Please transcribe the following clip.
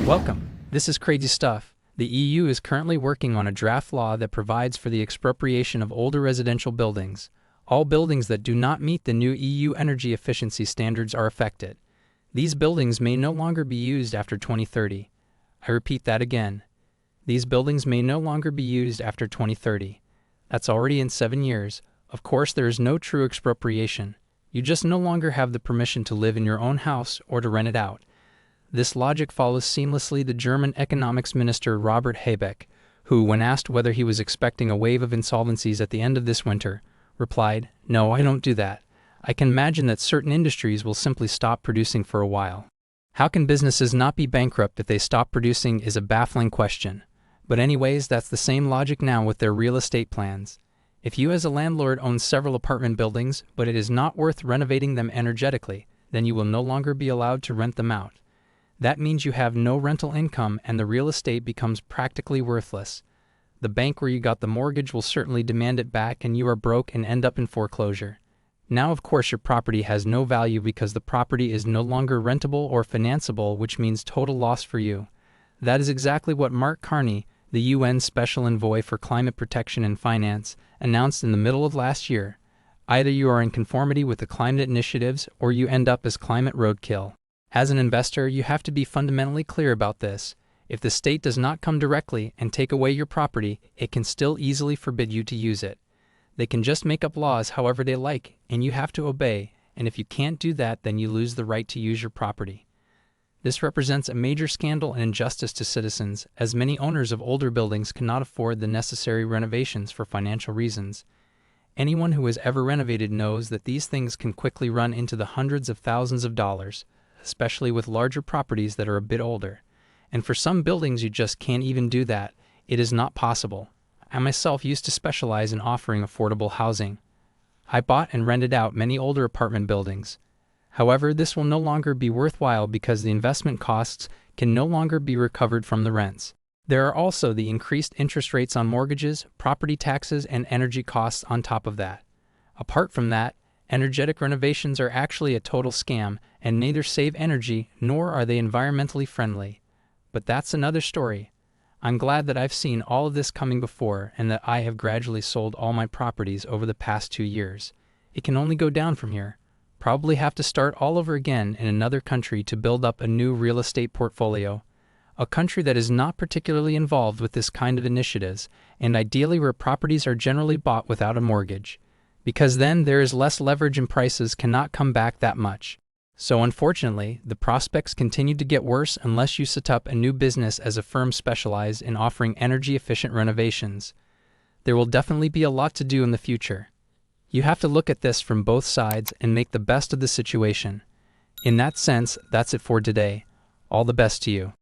Welcome. This is crazy stuff. The EU is currently working on a draft law that provides for the expropriation of older residential buildings. All buildings that do not meet the new EU energy efficiency standards are affected. These buildings may no longer be used after 2030. I repeat that again. These buildings may no longer be used after 2030. That's already in 7 years. Of course, there is no true expropriation. You just no longer have the permission to live in your own house or to rent it out. This logic follows seamlessly the German economics minister Robert Habeck, who, when asked whether he was expecting a wave of insolvencies at the end of this winter, replied, "No, I don't do that. I can imagine that certain industries will simply stop producing for a while." How can businesses not be bankrupt if they stop producing is a baffling question. But anyways, that's the same logic now with their real estate plans. If you as a landlord own several apartment buildings, but it is not worth renovating them energetically, then you will no longer be allowed to rent them out. That means you have no rental income and the real estate becomes practically worthless. The bank where you got the mortgage will certainly demand it back and you are broke and end up in foreclosure. Now, of course, your property has no value because the property is no longer rentable or financeable, which means total loss for you. That is exactly what Mark Carney, the UN Special Envoy for Climate Protection and Finance, announced in the middle of last year. Either you are in conformity with the climate initiatives or you end up as climate roadkill. As an investor, you have to be fundamentally clear about this. If the state does not come directly and take away your property, it can still easily forbid you to use it. They can just make up laws however they like, and you have to obey, and if you can't do that, then you lose the right to use your property. This represents a major scandal and injustice to citizens, as many owners of older buildings cannot afford the necessary renovations for financial reasons. Anyone who has ever renovated knows that these things can quickly run into the hundreds of thousands of dollars, especially with larger properties that are a bit older. And for some buildings you just can't even do that. It is not possible. I myself used to specialize in offering affordable housing. I bought and rented out many older apartment buildings. However, this will no longer be worthwhile because the investment costs can no longer be recovered from the rents. There are also the increased interest rates on mortgages, property taxes, and energy costs on top of that. Apart from that, energetic renovations are actually a total scam and neither save energy nor are they environmentally friendly. But that's another story. I'm glad that I've seen all of this coming before and that I have gradually sold all my properties over the past 2 years. It can only go down from here. Probably have to start all over again in another country to build up a new real estate portfolio. A country that is not particularly involved with this kind of initiatives, and ideally where properties are generally bought without a mortgage. Because then there is less leverage and prices cannot come back that much. So unfortunately, the prospects continue to get worse unless you set up a new business as a firm specialized in offering energy-efficient renovations. There will definitely be a lot to do in the future. You have to look at this from both sides and make the best of the situation. In that sense, that's it for today. All the best to you.